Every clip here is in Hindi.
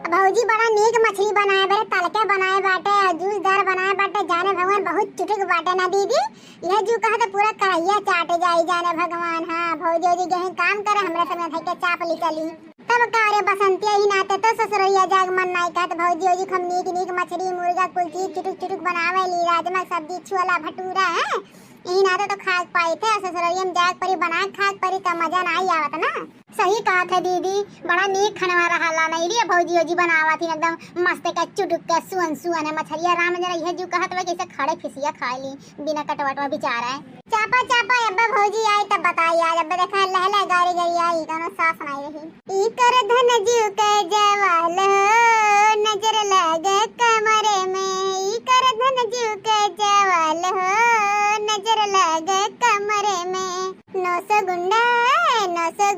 भौजी बड़ा नीक मछली बनाए बाटे, तलके बनाए बाटे, जूसदार बनाए बाटे। जाने भगवान बहुत चुटक बाटे ना दीदी। यह जू कहा तो पूरा कढ़ैया चाट जाई जाने भगवान। हाँ भौजी जी गहन काम करे हमरा समय थे के चाप ली चली तब कारे बसंतिया ही नाते तो ससुरैया जाग मन नहीं कहत। भौजी जी हम नीक नीक मछली मुर्गा कुल चीज चुटक चुटक बनावे ली, राजमा सब्जी छोला भटूरा है यही नाते तो खा पाई थे। ससुरैया में जाग परी बना खा परी तो मजा नहीं आवत ना। सही कहा था दीदी, बड़ा नीक खाना रहा नहीं रे भौजी जी बनावा थी एकदम मस्त का चुटुक का सुअन सुअन है मछलिया। राम जरा यह जो कहत बा कैसे खड़े फिसिया खा ली बिना कटवटवा बेचारा है। चापा चापा अब्बा भौजी आई तब बताई आज अब्बा देखा लहला गाड़ी गाड़ी आई कोनो साफ नहीं रही। ई कर धन जीव के जवाल हो नजर लगे कमरे में, ई कर धन जीव के जवाल हो नजर लगे कमरे में। 900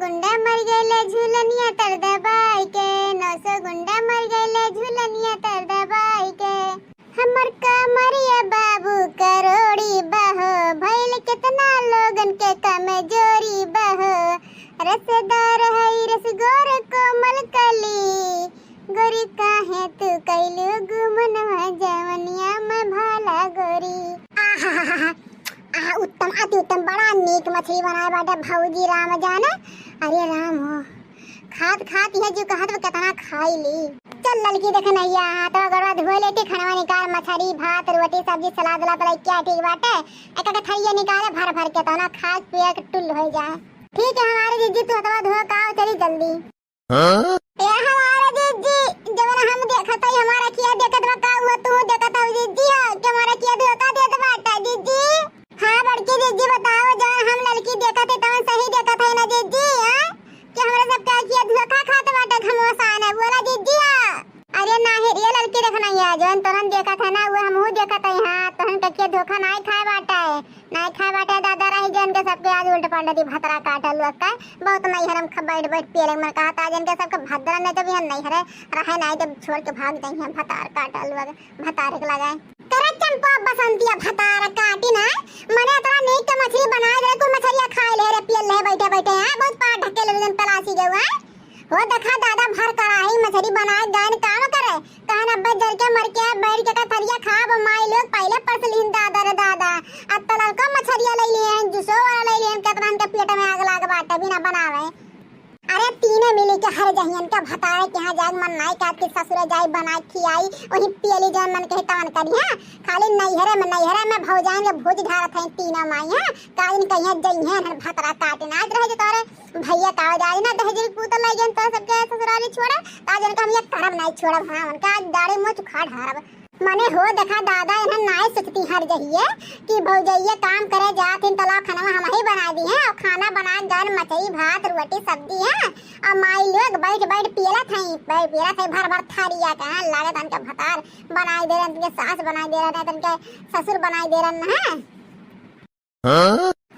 गुंडा मर गए झूलनिया तर दबाई के, 900 गुंडा मर गए झूलनिया तर दबाई के। हमर कमरिया बाबू करोड़ी बहो भइल कितना लोगन के कमजोरी बहो। रसदार है रसगोर कोमल कली, गोरी काहे तू कैलू गुमनवा जवनिया में भाला गोरी। उत्तम अति उत्तम बड़ा नीक मछली बनाए बाटे भौजी राम जाने। अरे राम हो खात खात यह जो कहत कितना खाई ली। चल लड़की देख नैया तो गड़वा धोए लेती खाना निकाल मछली भात रोटी सब्जी सलाद ला पलाई क्या ठीक बाटे। एक एक थरिया निकाले भर भर के तो ना खा पिए के टुल हो जाए। ठीक है हमारे जीजी तू हतवा धो का चली जल्दी। ये हमारे जीजी जब हम देखत है हमारा किया देखत बा का हुआ तू देखत है जीजी के हमारा किया धोखा देत बाटा जीजी। हां बड़की जीजी बताओ जब हम लड़की देखत है तब सही देखत है ना जीजी। हां कि हमरा सब का किया धोखा खात बाटा घमोसान है बोला जीजी। अरे नाही ये लड़की देखना है जौन तोरन देखत है ना वो हमहू देखत है। हां तोहन के धोखा नहीं खाए बाटा है नहीं खाए बाटा दादा रही जन के सबके आज उल्ट पलट दी भतरा काटल का बहुत नहीं हरम बैठ बैठ पिए में कहा था जन के सबके भद्रा ने तो भी हम नहीं हरे रहे नहीं तो छोड़ के भाग जाई हैं भतार काटल भतार के लगाए करे चंपा बसंतिया भतार काटी ना मने तोरा नीक के मछली बनाए दे को मछलिया खाए ले रे पिए ले बैठे बैठे हैं बहुत पार ढके ले जन तलाशी गए हैं। वो देखा दादा भर कराही मछली बनाए गान काम करे कहन अब्बा जल के मर के बैठ के थरिया खाब माई लोग पहले परसलीन दादा रे दादा अब तलल का मछलिया ले लिए जुसो वाला ले लिए केतना के पेट में आग लाग बाटे बिना बनावे। अरे तीने मिली के हर जहियन के भतारे के यहां जाग मन नाई काट के ससुरे जाई बना खियाई वही पियली जन मन के तवन करी है खाली नैहरे में भौजान के भोज ढारत है तीना माई है काइन कहिया जई है भतरा काटे ना रहे जे तोरे भैया का जाई ना दहेज पूत ले जन तो सबके ससुराली छोड़ा ताजन का हम ये करब नहीं छोड़ा हां उनका दाढ़ी मुछ उखाड़ हारब मने हो देखा दादा इन्हें नाय सोचती हर जहिए कि भौजैया काम करे जात इन तला खाना हम ही बना दी है और खाना बना गन मछली भात रोटी सब्जी है और माई लोग बैठ बैठ पियला थे भर भर थारिया का लागे तन के भतार बनाई दे रन के सास बनाई दे रन तन के ससुर बनाई दे रन है।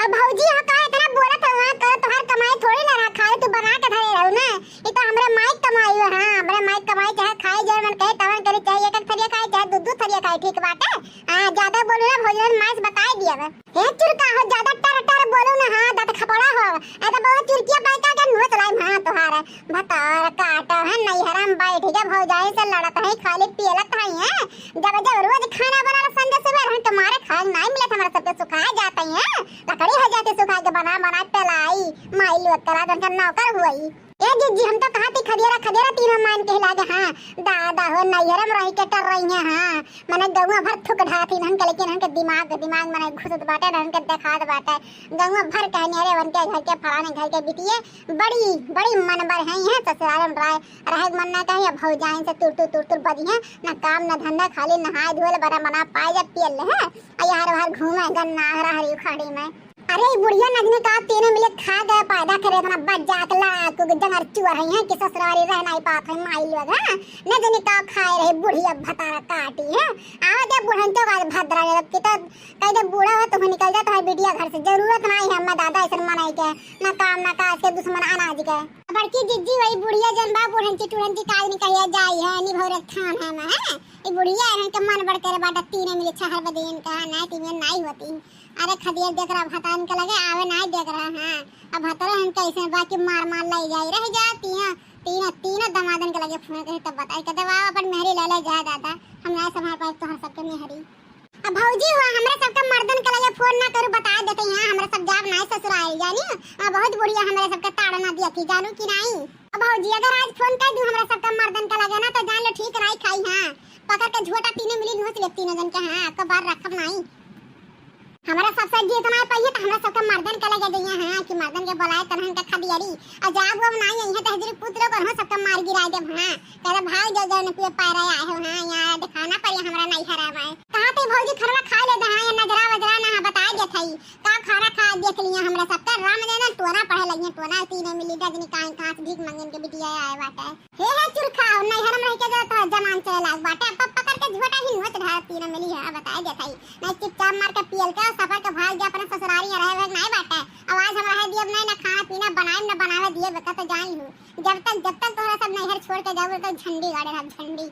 अब भौजी हा का इतना बोलत है कर तोहर कमाई थोड़ी ना रखा है तू बना के धरे रहू ना ये तो हमरे माई कमाई है। हां हमरे माई कमाई चाहे खाए जाए मन कहे तवन करे चाहे एक थरिया खाए चाहे दो थरिया खाए ठीक बात है। हां ज्यादा बोलू ना भौजी माई बताई दिया हे चुरका हो ज्यादा टर बोलू ना। हां दांत खपड़ा हो ए तो बहुत चुरकिया बाइका के नोच लाई हां तोहार भतार काट है नहीं हराम बैठ जा भौजाई से लड़त है खाली पियलत है जब रोज खाना बना संजय से हम तुम्हारे खाए नहीं मिलत हमरा सबके सुखाए जाते हैं लकड़ी हो जाते सुखा के बना पेलाई माई लोग करा दन का नौकर हुई। ए जीजी हम तो कहा थी खदेरा तीनों मान के लागे। हां दादा हो नैहरम रही के कर रही है। हां माने गौवा भर थुक ढाती हन के लेकिन हन के दिमाग माने घुसत बाटे हन के देखात बाटे गौवा भर कहने रे वन के घर के फलाने घर के बिटिए बड़ी मनबर है ससुराल में रहे मन ना कहिए भौजाइन से तुर बदी है ना काम ना धंधा खाली नहाए धोए बड़ा बना पाए जब पियल है यार बाहर घूमे गन्ना हरी उखाड़ी में। अरे बुढ़िया नगने का तीनों मिले खा गए पैदा करे अपना बच्चा अकला को जंगर चुआ है कि ससुराली रह नहीं पात है माई लोग है न जने का खाए रहे बुढ़िया भतारा काटी है आ दे बुढ़न तो आज भद्रा ने कि तो कह दे बूढ़ा हो तो निकल जा तो है बिटिया घर से जरूरत नहीं है मैं दादा ऐसे मनाई के ना काम ना काज के दुश्मन अनाज के बड़की जिज्जी वही बुढ़िया जन बा बुढ़न ची काज नहीं कहिया जाई है नि भौरे थान है मैं ये बुढ़िया है के मन बढ़ करे बाटा तीनों मिले छहर बदीन का ना तीन नहीं होती। अरे खदिया देख रहा भतान के लगे आवे नहीं देख रहा है अब भतरा हम कैसे बाकी मार ले जाई रह जाती है तीन दमादन के लगे फोन करे तब बताई कहते वाह अपन मेहरी ले ले जा दादा हम ना संभाल पाए तो हर सबके मेहरी। अब भौजी हुआ हमरा सबका मर्दन के लगे फोन ना करू बता देते हैं हमरा सब जाब ना ससुराल जानी बहुत बुढ़िया हमरा सबका ताड़ा ना दिया थी जानू कि नहीं। अब भौजी अगर आज फोन कर दूं हमरा सबका मर्दन के लगे ना तो जान लो ठीक राई खाई हां पकड़ के झोटा तीनों मिली नोच ले तीनों जन के हां आपका बार रखब नहीं हमरा सबसे जी इतना पहिए तो हमरा सबका मर्दन के लगे दैया हां कि मर्दन के बुलाए तनहन का खदियारी अजाब वो नहीं यहां तहजरी पुत्र को हो सबका मार गिरा दे हां तेरा भाई जो जो ने पे पारा आए हो हां यहां दिखाना पड़े हमरा नहीं हरावा है कहां ते भौजी खरवा खा ले हां या नजरा वजरा ना बता दे थई का खाना खा देख लिया हमरा सबका राम देना टोरा पढ़े लगिए टोरा तीनों मिली डजनी काई खास भीख मंगन के बिटिया आए बाटे हे चुरखा नहीं हरम रह के जो तो जमान चले लाग बाटे पकड़ के झोटा ही नोच ढा तीनों मिली है बता दे थई नहीं चुपचाप मार के पियल के सफर के भाग जा अपना ससुरारी रहे वे नहीं बाटे आवाज हमरा है दिए नहीं ना खाना पीना बनाए ना बनावे दिए बेटा तो जान लूं जब तक तोरा सब नहर छोड़ के जाओ तो झंडी गाड़े रहा झंडी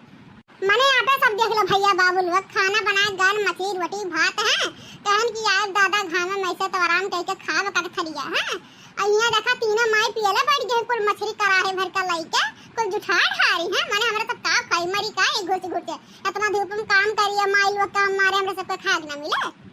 मने आटा सब देख लो भैया बाबू लोग खाना बनाए गन मछली रोटी भात है कहन की आए दादा घाम में ऐसे तो आराम करके खाब कट खड़िया है अइया देखा तीनों माई पियले बैठ गए कुल मछली कराहे भर का लइके कुल जुठाड़ हारी है माने हमरा सब का खाई मरी का एक घुट घुट इतना धूप में काम करिए माई लोग काम मारे हमरा सब को खाग ना मिले।